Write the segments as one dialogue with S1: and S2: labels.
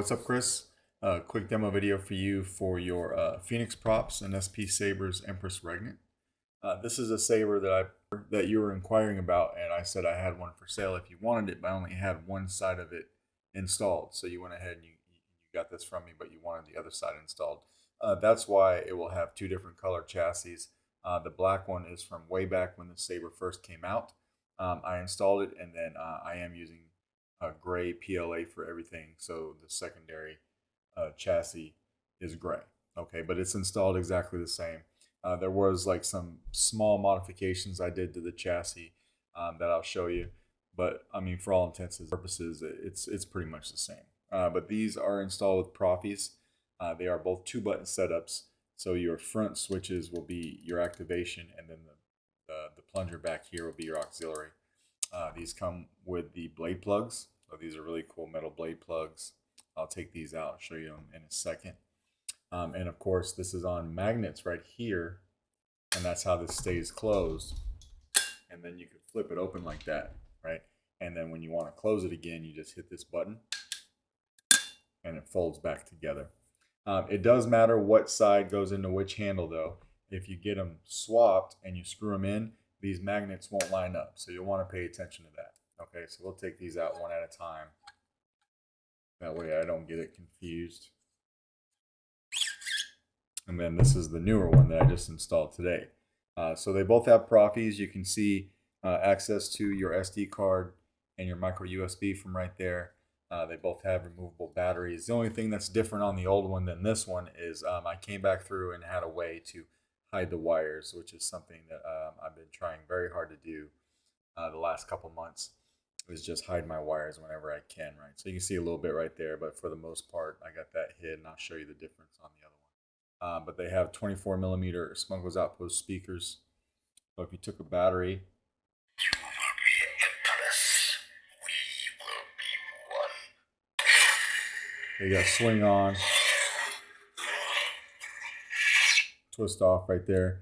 S1: What's up, Chris? Quick demo video for you for your Phoenix props and SP Sabers Empress Regnant. This is a saber that you were inquiring about, and I said I had one for sale if you wanted it, but I only had one side of it installed. So you went ahead and you got this from me, but you wanted the other side installed. That's why it will have two different color chassis. The black one is from way back when the Saber first came out. I installed it, and then I am using gray PLA for everything, so the secondary chassis is gray. Okay, but it's installed exactly the same. There was like some small modifications I did to the chassis that I'll show you, but I mean, for all intents and purposes, it's pretty much the same. But these are installed with Proffies. They are both 2-button setups, so your front switches will be your activation, and then the plunger back here will be your auxiliary. These come with the blade plugs. So these are really cool metal blade plugs. I'll take these out and show you them in a second. And of course, this is on magnets right here, and that's how this stays closed. And then you can flip it open like that, right? And then when you want to close it again, you just hit this button, and it folds back together. It does matter what side goes into which handle, though. If you get them swapped and you screw them in, these magnets won't line up, so you'll want to pay attention to that. Okay, so we'll take these out one at a time. That way I don't get it confused. And then this is the newer one that I just installed today. So they both have Proffies. You can see access to your SD card and your micro USB from right there. They both have removable batteries. The only thing that's different on the old one than this one is I came back through and had a way to hide the wires, which is something that I've been trying very hard to do the last couple months, is just hide my wires whenever I can, right? So you can see a little bit right there, but for the most part, I got that hid, and I'll show you the difference on the other one. But they have 24mm Smuggler's Outpost speakers. So if you took a battery,
S2: You will be Empress. We will be one.
S1: they got swing on, twist off right there.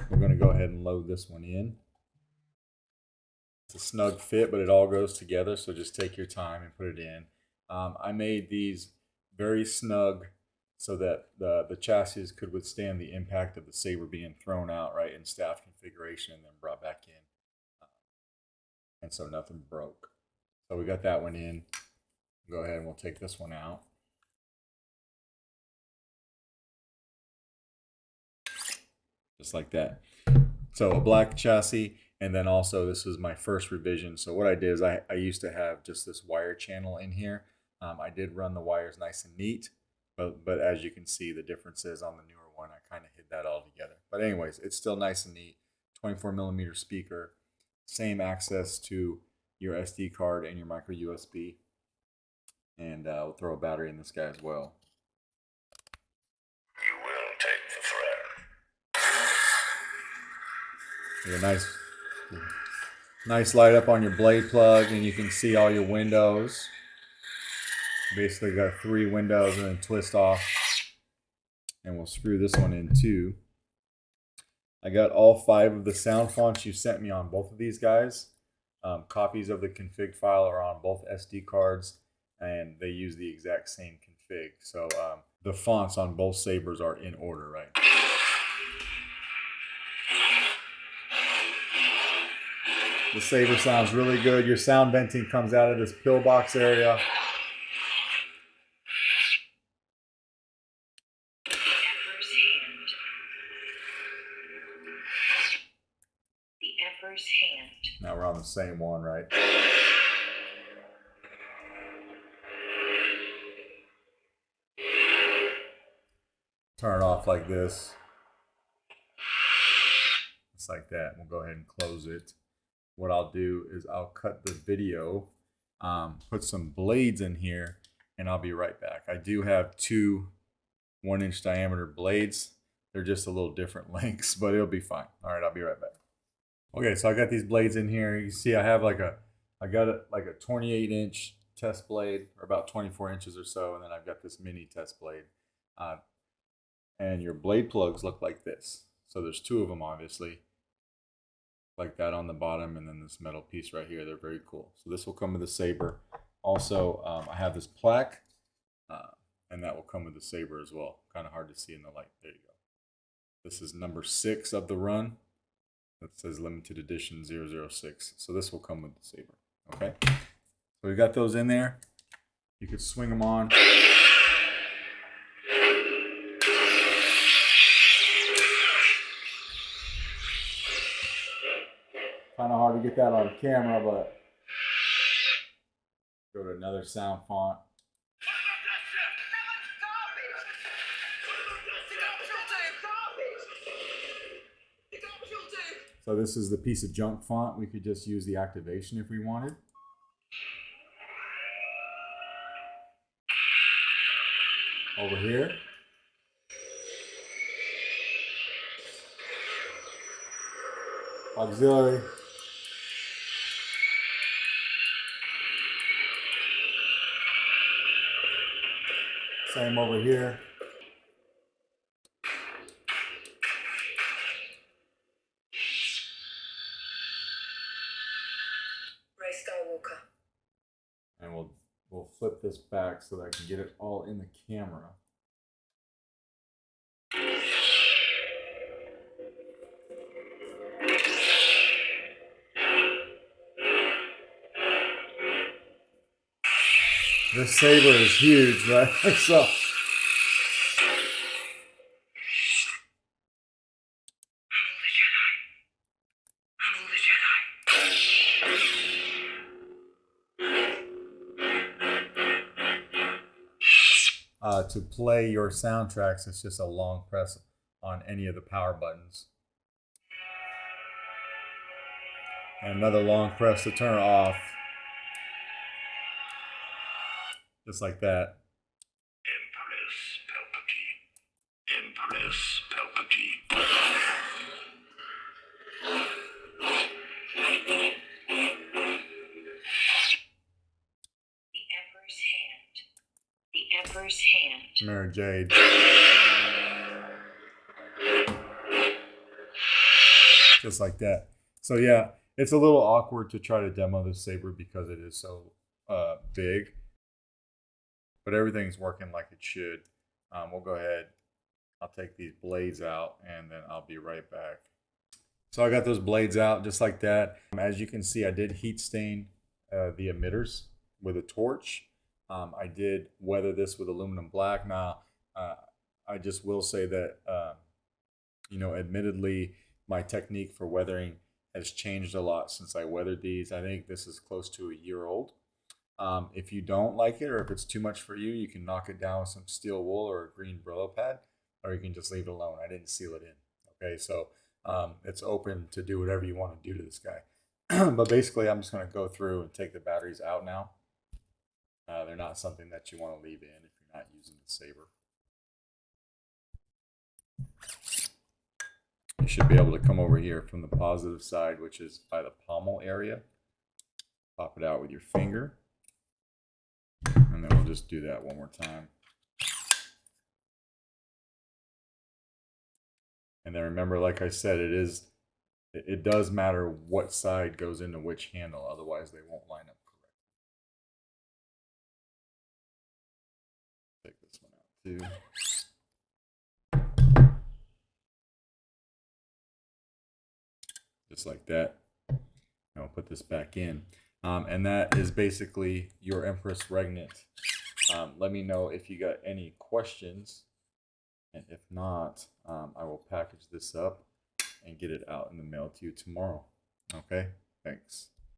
S1: We're going to go ahead and load this one in. It's a snug fit, but it all goes together, so just take your time and put it in. I made these very snug so that the chassis could withstand the impact of the Saber being thrown out, right, in staff configuration and then brought back in. And so nothing broke. So we got that one in. Go ahead and we'll take this one out. Just like that. So a black chassis, and then also this was my first revision. So what I did is I used to have just this wire channel in here. I did run the wires nice and neat, but as you can see, the difference is on the newer one, I kind of hid that all together. But anyways, it's still nice and neat. 24mm speaker, same access to your SD card and your micro USB. And we'll throw a battery in this guy as well.
S2: You will take the throne.
S1: Nice light up on your blade plug, and you can see all your windows. Basically got 3 windows and then twist off. And we'll screw this one in too. I got all 5 of the sound fonts you sent me on both of these guys. Copies of the config file are on both SD cards, and they use the exact same config. So the fonts on both Sabers are in order, right? The Saber sounds really good. Your sound venting comes out of this pillbox area.
S2: The Emperor's hand.
S1: Now we're on the same one, right? Turn it off like this. Just like that. We'll go ahead and close it. What I'll do is I'll cut the video, put some blades in here, and I'll be right back. I do have 2 1-inch diameter blades. They're just a little different lengths, but it'll be fine. All right, I'll be right back. Okay, so I got these blades in here. You see I have I got a 28-inch test blade, or about 24 inches or so, and then I've got this mini test blade. And your blade plugs look like this. So there's 2 of them, obviously, like that on the bottom, and then this metal piece right here. They're very cool. So this will come with the Saber. Also, I have this plaque and that will come with the Saber as well. Kind of hard to see in the light. There you go. This is number 6 of the run. That says limited edition 006. So this will come with the Saber. Okay. So we got those in there. You could swing them on. Kind of hard to get that on camera, but go to another sound font. So this is the piece of junk font. We could just use the activation if we wanted. Over here. Auxiliary. Same over here.
S2: Skywalker.
S1: And we'll flip this back so that I can get it all in the camera. This Saber is huge, right? So to play your soundtracks, it's just a long press on any of the power buttons. And another long press to turn off. Just like that.
S2: Empress Palpatine. The Emperor's hand. The Emperor's hand.
S1: Mary Jade. Just like that. So yeah, it's a little awkward to try to demo this Saber because it is so big. But everything's working like it should. We'll go ahead. I'll take these blades out and then I'll be right back. So I got those blades out just like that. As you can see, I did heat stain the emitters with a torch. I did weather this with aluminum black. Now, I just will say that, admittedly, my technique for weathering has changed a lot since I weathered these. I think this is close to a year old. If you don't like it or if it's too much for you, you can knock it down with some steel wool or a green Brillo pad, or you can just leave it alone. I didn't seal it in. Okay, so it's open to do whatever you want to do to this guy. But basically, I'm just going to go through and take the batteries out now. They're not something that you want to leave in if you're not using the Saber. You should be able to come over here from the positive side, which is by the pommel area. Pop it out with your finger. And then we'll just do that one more time. And then remember, like I said, it does matter what side goes into which handle, otherwise they won't line up correctly. Take this one out too. Just like that. And I'll put this back in. And that is basically your Empress Regnant. Let me know if you got any questions. And if not, I will package this up and get it out in the mail to you tomorrow. Okay? Thanks.